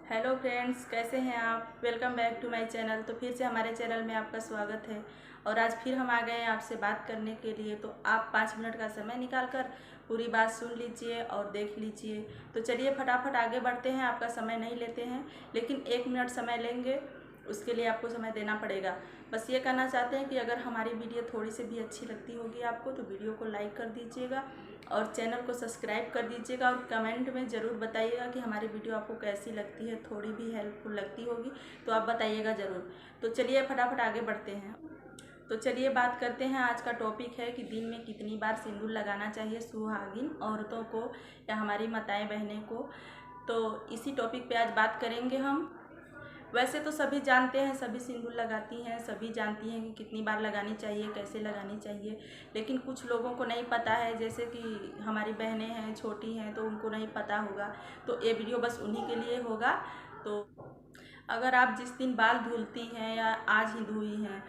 Hello friends, कैसे हैं आप। Welcome back to my channel. तो फिर से हमारे चैनल में आपका स्वागत है और आज फिर हम आ गए हैं आपसे बात करने के लिए। तो आप 5 मिनट का समय निकाल कर पूरी बात सुन लीजिए और देख लीजिए। तो चलिए फटाफट आगे बढ़ते हैं। आपका समय नहीं लेते हैं, लेकिन 1 मिनट समय लेंगे, उसके लिए आपको समय देना पड़ेगा। बस ये कहना चाहते हैं कि अगर हमारी वीडियो थोड़ी सी भी अच्छी लगती होगी आपको तो वीडियो को लाइक कर दीजिएगा और चैनल को सब्सक्राइब कर दीजिएगा और कमेंट में ज़रूर बताइएगा कि हमारी वीडियो आपको कैसी लगती है। थोड़ी भी हेल्पफुल लगती होगी तो आप बताइएगा ज़रूर। तो चलिए फटाफट आगे बढ़ते हैं। तो चलिए बात करते हैं। आज का टॉपिक है कि दिन में कितनी बार सिंदूर लगाना चाहिए सुहागिन औरतों को या हमारी माताएं बहनें को। तो इसी टॉपिक पे आज बात करेंगे हम। वैसे तो सभी जानते हैं, सभी सिंदूर लगाती हैं, सभी जानती हैं कि कितनी बार लगानी चाहिए, कैसे लगानी चाहिए। लेकिन कुछ लोगों को नहीं पता है, जैसे कि हमारी बहनें हैं, छोटी हैं, तो उनको नहीं पता होगा। तो ये वीडियो बस उन्हीं के लिए होगा। तो अगर आप जिस दिन बाल धुलती हैं या आज ही धुई हैं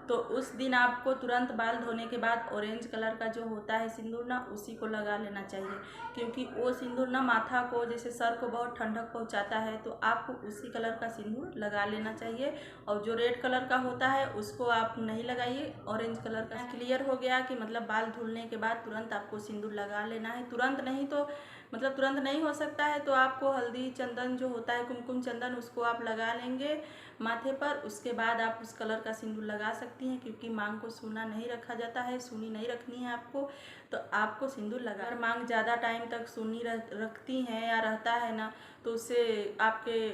तो उस दिन आपको तुरंत बाल धोने के बाद ऑरेंज कलर का जो होता है सिंदूर ना, उसी को लगा लेना चाहिए। क्योंकि वो सिंदूर ना माथा को, जैसे सर को बहुत ठंडक पहुंचाता है, तो आपको उसी कलर का सिंदूर लगा लेना चाहिए। और जो रेड कलर का होता है उसको आप नहीं लगाइए, ऑरेंज कलर का। क्लियर हो गया कि मतलब बाल धुलने के बाद तुरंत आपको सिंदूर लगा लेना है। तुरंत नहीं तो मतलब तुरंत नहीं हो सकता है तो आपको हल्दी चंदन जो होता है, कुमकुम चंदन, उसको आप लगा लेंगे माथे पर। उसके बाद आप उस कलर का सिंदूर लगा सकती हैं, क्योंकि मांग को सूना नहीं रखा जाता है, सूनी नहीं रखनी है आपको। तो आपको सिंदूर लगा, अगर मांग ज़्यादा टाइम तक सूनी रखती हैं या रहता है ना, तो उससे आपके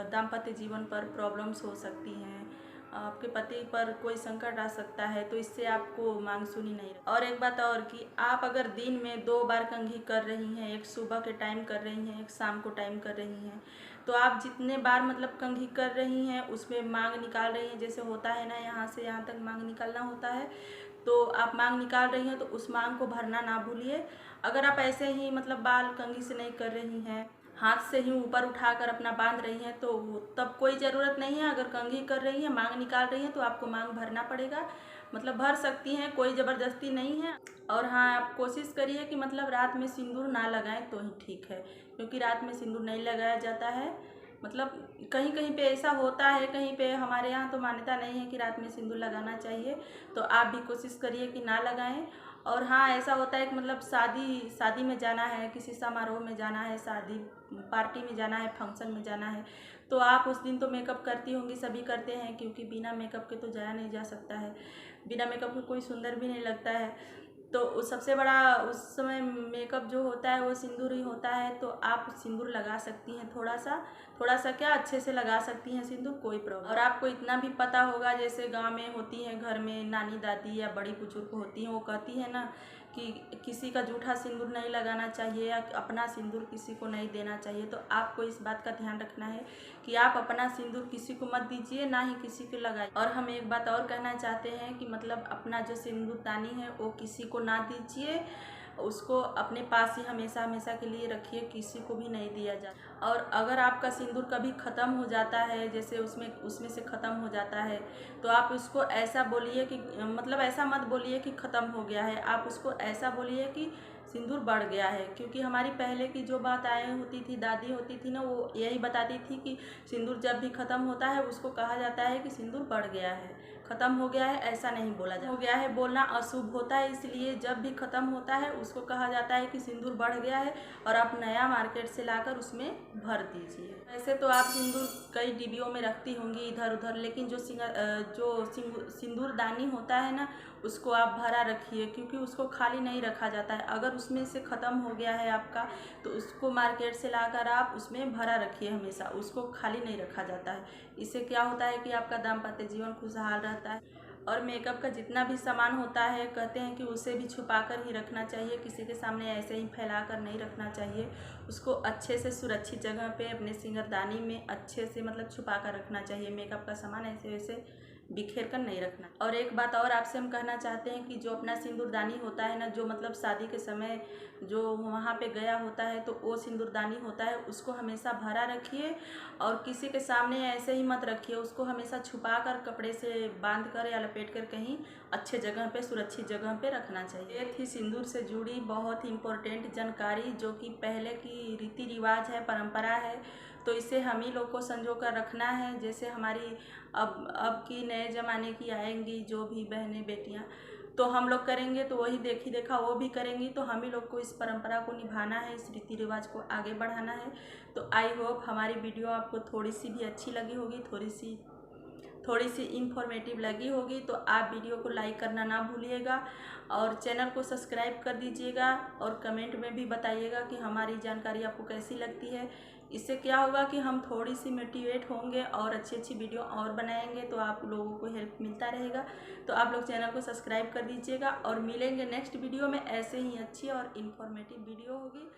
दाम्पत्य जीवन पर प्रॉब्लम्स हो सकती हैं, आपके पति पर कोई संकट आ सकता है। तो इससे आपको मांग सुनी नहीं। और एक बात और कि आप अगर दिन में 2 बार कंघी कर रही हैं, एक सुबह के टाइम कर रही हैं, एक शाम को टाइम कर रही हैं, तो आप जितने बार मतलब कंघी कर रही हैं उसमें मांग निकाल रही हैं, जैसे होता है ना यहाँ से यहाँ तक मांग निकालना होता है, तो आप मांग निकाल रही हैं तो उस मांग को भरना ना भूलिए। अगर आप ऐसे ही मतलब बाल कंघी से नहीं कर रही हैं, हाथ से ही ऊपर उठाकर अपना बांध रही हैं, तो तब कोई ज़रूरत नहीं है। अगर कंघी कर रही हैं, मांग निकाल रही हैं, तो आपको मांग भरना पड़ेगा। मतलब भर सकती हैं, कोई ज़बरदस्ती नहीं है। और हाँ, आप कोशिश करिए कि मतलब रात में सिंदूर ना लगाएं तो ही ठीक है, क्योंकि रात में सिंदूर नहीं लगाया जाता है। मतलब कहीं कहीं पे ऐसा होता है, कहीं पे हमारे यहाँ तो मान्यता नहीं है कि रात में सिंदूर लगाना चाहिए। तो आप भी कोशिश करिए कि ना लगाएं। और हाँ, ऐसा होता है कि मतलब शादी में जाना है, किसी समारोह में जाना है, शादी पार्टी में जाना है, फंक्शन में जाना है, तो आप उस दिन तो मेकअप करती होंगी, सभी करते हैं, क्योंकि बिना मेकअप के तो जाया नहीं जा सकता है। बिना मेकअप के कोई सुंदर भी नहीं लगता है। तो उस सबसे बड़ा उस समय मेकअप जो होता है वो सिंदूर ही होता है। तो आप सिंदूर लगा सकती हैं, थोड़ा सा क्या, अच्छे से लगा सकती हैं सिंदूर, कोई प्रॉब्लम। और आपको इतना भी पता होगा, जैसे गांव में होती हैं, घर में नानी दादी या बड़ी बुजुर्ग होती हैं, वो कहती है ना कि किसी का जूठा सिंदूर नहीं लगाना चाहिए या अपना सिंदूर किसी को नहीं देना चाहिए। तो आपको इस बात का ध्यान रखना है कि आप अपना सिंदूर किसी को मत दीजिए, ना ही किसी को लगाइए। और हम एक बात और कहना चाहते हैं कि मतलब अपना जो सिंदूरदानी है वो किसी को ना दीजिए, उसको अपने पास ही हमेशा हमेशा के लिए रखिए, किसी को भी नहीं दिया जाए। और अगर आपका सिंदूर कभी ख़त्म हो जाता है, जैसे उसमें से ख़त्म हो जाता है, तो आप उसको ऐसा बोलिए कि मतलब ऐसा मत बोलिए कि ख़त्म हो गया है, आप उसको ऐसा बोलिए कि सिंदूर बढ़ गया है। क्योंकि हमारी पहले की जो बात आए होती थी, दादी होती थी ना, वो यही बताती थी कि सिंदूर जब भी ख़त्म होता है उसको कहा जाता है कि सिंदूर बढ़ गया है, ख़त्म हो गया है ऐसा नहीं बोला जाता। हो गया है बोलना अशुभ होता है, इसलिए जब भी ख़त्म होता है उसको कहा जाता है कि सिंदूर बढ़ गया है और आप नया मार्केट से लाकर उसमें भर दीजिए। वैसे तो आप सिंदूर कई डिब्बियों में रखती होंगी इधर उधर, लेकिन जो सिंदूरदानी होता है ना, उसको आप भरा रखिए, क्योंकि उसको खाली नहीं रखा जाता है। अगर उसमें से ख़त्म हो गया है आपका, तो उसको मार्केट से लाकर आप उसमें भरा रखिए, हमेशा उसको खाली नहीं रखा जाता है। इससे क्या होता है कि आपका दाम्पत्य जीवन खुशहाल रहता है। और मेकअप का जितना भी सामान होता है, कहते हैं कि उसे भी छुपा कर ही रखना चाहिए, किसी के सामने ऐसे ही फैला कर नहीं रखना चाहिए। उसको अच्छे से सुरक्षित जगह पे अपने सिंगारदानी में अच्छे से मतलब छुपा कर रखना चाहिए। मेकअप का सामान ऐसे वैसे बिखेर कर नहीं रखना। और एक बात और आपसे हम कहना चाहते हैं कि जो अपना सिंदूरदानी होता है ना, जो मतलब शादी के समय जो वहाँ पे गया होता है, तो वो सिंदूरदानी होता है, उसको हमेशा भरा रखिए और किसी के सामने ऐसे ही मत रखिए। उसको हमेशा छुपा कर, कपड़े से बांध कर या लपेट कर कहीं अच्छे जगह पे, सुरक्षित जगह पे रखना चाहिए। ये थी सिंदूर से जुड़ी बहुत ही इम्पोर्टेंट जानकारी, जो कि पहले की रीति रिवाज है, परंपरा है। तो इसे हम ही लोग को संजो कर रखना है। जैसे हमारी अब की नए ज़माने की आएंगी जो भी बहनें बेटियाँ, तो हम लोग करेंगे तो वही देखी देखा वो भी करेंगी। तो हम ही लोग को इस परंपरा को निभाना है, इस रीति रिवाज को आगे बढ़ाना है। तो आई होप हमारी वीडियो आपको थोड़ी सी भी अच्छी लगी होगी, थोड़ी सी इंफॉर्मेटिव लगी होगी। तो आप वीडियो को लाइक करना ना भूलिएगा और चैनल को सब्सक्राइब कर दीजिएगा और कमेंट में भी बताइएगा कि हमारी जानकारी आपको कैसी लगती है। इससे क्या होगा कि हम थोड़ी सी मोटिवेट होंगे और अच्छी अच्छी वीडियो और बनाएंगे, तो आप लोगों को हेल्प मिलता रहेगा। तो आप लोग चैनल को सब्सक्राइब कर दीजिएगा और मिलेंगे नेक्स्ट वीडियो में। ऐसे ही अच्छी और इन्फॉर्मेटिव वीडियो होगी।